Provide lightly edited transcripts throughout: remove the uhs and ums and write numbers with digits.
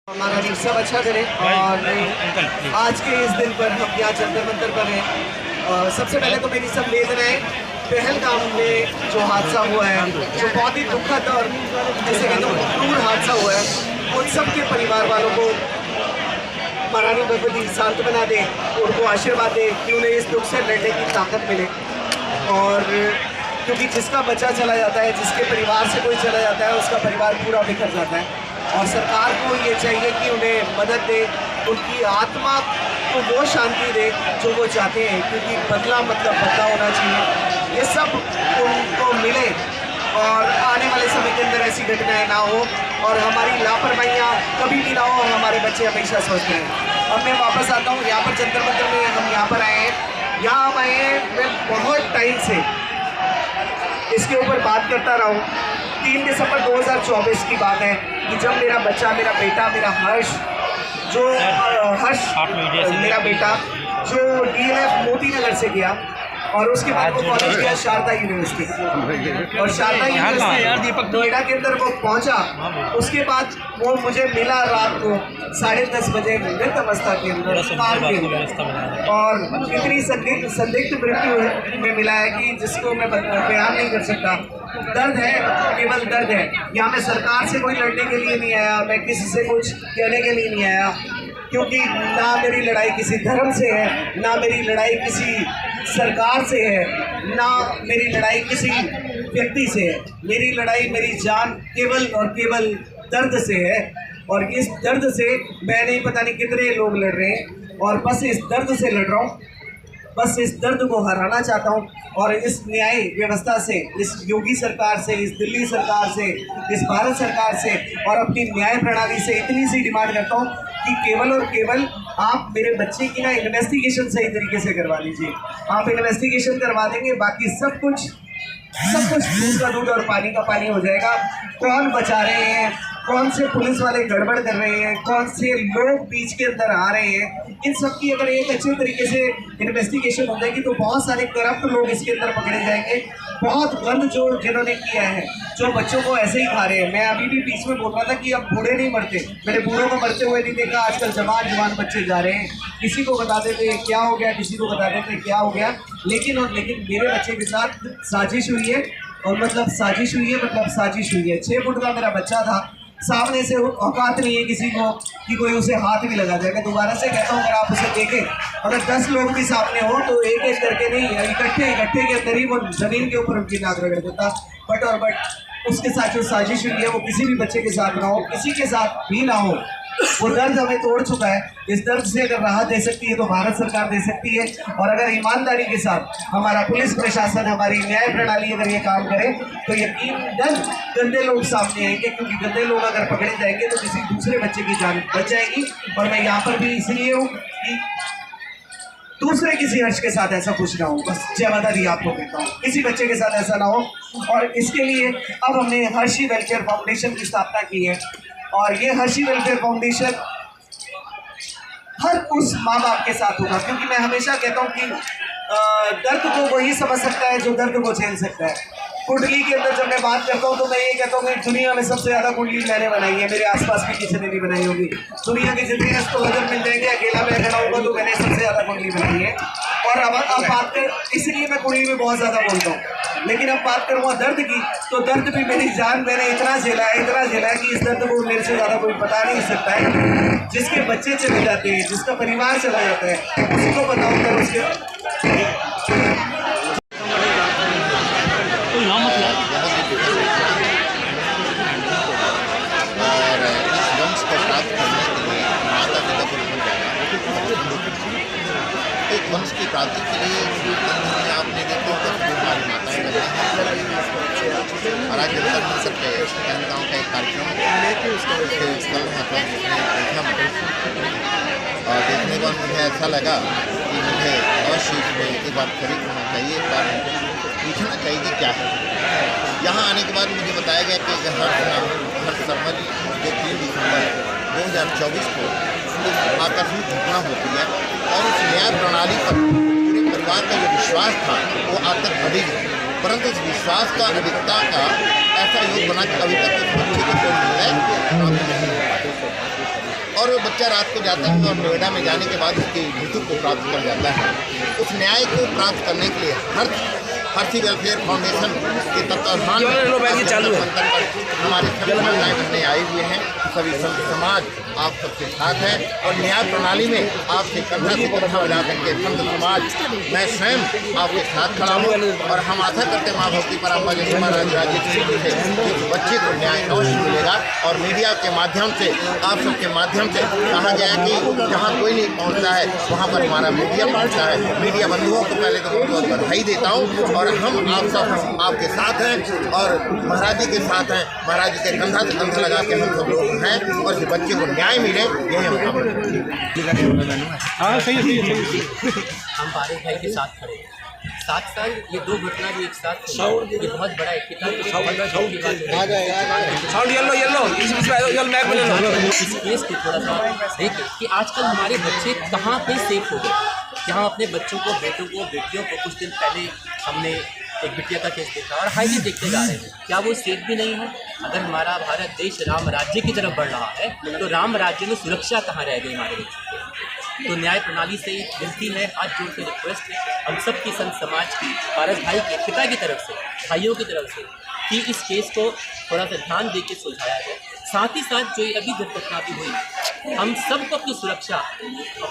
हमारा न्यूज़ सब अच्छा करे। और आज के इस दिन पर हम यहाँ जंतर मंतर पर हैं। सबसे पहले तो मेरी संवेदनाएं पहलगाम में जो हादसा हुआ है, जो बहुत ही दुखद और जैसे कहते हैं क्रूर हादसा हुआ है, उन सब के परिवार वालों को महारानी भगवती सांत्वना दे, उनको आशीर्वाद दे कि उन्हें इस दुख से लड़ने की ताकत मिले। और क्योंकि जिसका बच्चा चला जाता है, जिसके परिवार से कोई चला जाता है, उसका परिवार पूरा बिखर जाता है। और सरकार को ये चाहिए कि उन्हें मदद दे, उनकी आत्मा को वो शांति दे जो वो चाहते हैं, क्योंकि बदला मतलब बदला होना चाहिए। ये सब उनको मिले और आने वाले समय के अंदर ऐसी घटनाएं ना हो और हमारी लापरवाहियाँ कभी भी ना हो और हमारे बच्चे हमेशा स्वस्थ रहें। अब मैं वापस आता हूँ यहाँ पर जंतर मंतर में। हम यहाँ पर आए हैं, यहाँ हम आए हैं, मैं बहुत टाइम से इसके ऊपर बात करता रहा हूँ। 3 दिसंबर 2024 की बात है कि जब मेरा बच्चा, मेरा बेटा, मेरा हर्ष मेरा बेटा जो DLF मोती नगर से गया और उसके बाद वो कॉलेज गया शारदा यूनिवर्सिटी, और शारदा यूनिवर्सिटी नोएडा के अंदर वो पहुंचा। उसके बाद वो मुझे मिला रात को 10:30 बजे मृत अवस्था के अंदर कार के अंदर, और इतनी संदिग्ध मृत्यु में मिला है कि जिसको मैं बयान नहीं कर सकता। दर्द है, केवल दर्द है। यहाँ मैं सरकार से कोई लड़ने के लिए नहीं आया, मैं किसी से कुछ कहने के लिए नहीं आया, क्योंकि ना मेरी लड़ाई किसी धर्म से है, ना मेरी लड़ाई किसी सरकार से है, ना मेरी लड़ाई किसी व्यक्ति से है। मेरी लड़ाई, मेरी जान केवल और केवल दर्द से है। और इस दर्द से मैं नहीं पता नहीं कितने लोग लड़ रहे हैं, और बस इस दर्द से लड़ रहा हूँ, बस इस दर्द को हराना चाहता हूँ। और इस न्याय व्यवस्था से, इस योगी सरकार से, इस दिल्ली सरकार से, इस भारत सरकार से और अपनी न्याय प्रणाली से इतनी सी डिमांड करता हूँ कि केवल और केवल आप मेरे बच्चे की ना इन्वेस्टिगेशन सही तरीके से करवा लीजिए। आप इन्वेस्टिगेशन करवा देंगे, बाकी सब कुछ दूध का दूध और पानी का पानी हो जाएगा। कौन बचा रहे हैं, कौन से पुलिस वाले गड़बड़ कर रहे हैं, कौन से लोग बीच के अंदर आ रहे हैं, इन सब की अगर एक अच्छे तरीके से इन्वेस्टिगेशन हो जाएगी तो बहुत सारे करप्ट लोग इसके अंदर पकड़े जाएंगे। बहुत गंद जो जिन्होंने किया है, जो बच्चों को ऐसे ही खा रहे हैं। मैं अभी भी बीच में बोल रहा था कि अब बूढ़े नहीं मरते, मैंने बूढ़ों को मरते हुए नहीं देखा। आजकल जवान बच्चे जा रहे हैं, किसी को बता देते क्या हो गया, किसी को बता देते क्या हो गया। लेकिन मेरे बच्चे के साथ साजिश हुई है, और मतलब साजिश हुई है। 6 फुट का मेरा बच्चा था, सामने से औकात नहीं है किसी को कि कोई उसे हाथ भी लगा जाएगा। दोबारा से कहता हूँ, अगर आप उसे देखें, अगर 10 लोग भी सामने हो तो एक एक करके नहीं, इकट्ठे के अंदर ही वो जमीन के ऊपर उनकी नाक रगड़ देता। बट उसके साथ जो साजिश हुई है वो किसी भी बच्चे के साथ ना हो, किसी के साथ भी ना हो। वो दर्द हमें तोड़ चुका है। इस दर्द से अगर राहत दे सकती है तो भारत सरकार दे सकती है, और अगर ईमानदारी के साथ हमारा पुलिस प्रशासन, हमारी न्याय प्रणाली अगर ये काम करे तो यकीनन गंदे लोग सामने आएंगे, क्योंकि गंदे लोग अगर पकड़े जाएंगे तो किसी दूसरे बच्चे की जान बच जाएगी। और मैं यहाँ पर भी इसलिए हूँ कि दूसरे किसी हर्ष के साथ ऐसा कुछ ना हो। बस जय माता दी आपको कहता हूँ, किसी बच्चे के साथ ऐसा ना हो। और इसके लिए अब हमने हर्षी वेलफेयर फाउंडेशन की स्थापना की है, और ये हर्षी वेलफेयर फाउंडेशन हर उस माँ बाप के साथ होगा, क्योंकि मैं हमेशा कहता हूँ कि दर्द को वही समझ सकता है जो दर्द को झेल सकता है। कुंडली के अंदर जब मैं बात करता हूँ तो मैं ये कहता हूँ कि दुनिया में सबसे ज़्यादा कुंडली मैंने बनाई है, मेरे आसपास भी किसी ने नहीं बनाई होगी। दुनिया के जितने इसको वजन मिल जाएंगे, अकेला मैं खड़ा होगा तो मैंने सबसे ज़्यादा कुंडली बनाई है। और अब बात कर, इसलिए मैं कुंडली में बहुत ज़्यादा बोलता हूँ। लेकिन अब बात करूँगा दर्द की, तो दर्द भी मेरी जान मैंने इतना झेला है कि इस दर्द को मेरे से ज़्यादा कोई बता नहीं सकता है। जिसके बच्चे चले जाते हैं, जिसका परिवार चला जाता है, उसको बताऊँगा उसके एक वंश की प्राप्ति के लिए आपने देखा होगा हमारी माताएं बनाई हैं। और आज जंतर मंतर के पहलगाम का एक कार्यक्रम और देखने का मुझे ऐसा लगा कि मुझे अवश्य इसमें एक बार शरीक होना चाहिए, एक बार पूछना चाहिए कि क्या है। यहाँ आने के बाद मुझे बताया गया कि हर समझ जो 3 दिसंबर 2024 को आकस्मिक घटना होती है, और उस न्याय प्रणाली पर पूरे परिवार का जो विश्वास था वो आज तक अडिग है। परंतु उस विश्वास का अधिकता का ऐसा योग बना कि अभी तक उस बच्चे को कोई निर्णय प्राप्त नहीं हो पाया। और वो बच्चा रात को जाता है और नोएडा में जाने के बाद उसकी मृत्यु को प्राप्त कर जाता है। उस न्याय को प्राप्त करने के लिए हर्षी वेलफेयर फाउंडेशन के तत्वाधान हमारे सभी महिलाएं बनने आए हुए हैं। सभी संत समाज आप सबके साथ है और न्याय प्रणाली में आपसे कंधा से कंधा मिला करके संत समाज मैं स्वयं आपके साथ खड़ा हूँ और हम आशा करते हैं माँ भक्ति पराम्बा जैसे महाराज राज्य से इस बच्चे को न्याय अवश्य मिलेगा। और मीडिया के माध्यम से आप सबके माध्यम से कहा गया कि जहाँ कोई नहीं पहुँचता है वहाँ पर हमारा मीडिया पहुँचता है। मीडिया बंधुओं को पहले तो बहुत बहुत बधाई देता हूँ और हम आप सब आपके साथ हैं और महाराज जी के साथ हैं। महाराज जी के कंधा से कंधा लगा के हम सब लोग हैं और इस बच्चे को न्याय मिले यही हम हाँ सही है। हम पारिक भाई के साथ खड़े हैं। साथ साथ ये दो घटना भी एक साथ हुई। ये बहुत बड़ा एक इस केस को थोड़ा सा देखें कि आजकल हमारे बच्चे कहाँ पे सेफ हो गए। जहाँ अपने बच्चों को, बेटों को, बेटियों को कुछ दिन पहले हमने एक बिटिया का केस देखा और हाईली देखते जा रहे हैं, क्या वो सेफ भी नहीं है? अगर हमारा भारत देश राम राज्य की तरफ बढ़ रहा है तो राम राज्य में सुरक्षा कहाँ रह गई हमारे बच्चों की? तो न्याय प्रणाली से विनती है, हाथ जोड़ के रिक्वेस्ट है हम सब की संत समाज की, पारस भाई के पिता की तरफ से, भाइयों की तरफ से कि इस केस को थोड़ा सा ध्यान दे के सुलझाया जाए। साथ ही साथ जो ये अभी दुर्घटना भी हुई, हम सबको अपनी सुरक्षा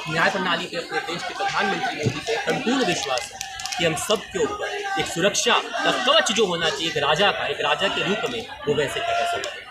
न्याय प्रणाली पे अपने देश के प्रधानमंत्री मोदी से संपूर्ण विश्वास है कि हम सब के ऊपर एक सुरक्षा का कवच जो होना चाहिए एक राजा का, एक राजा के रूप में, वो वैसे का वैसा बने।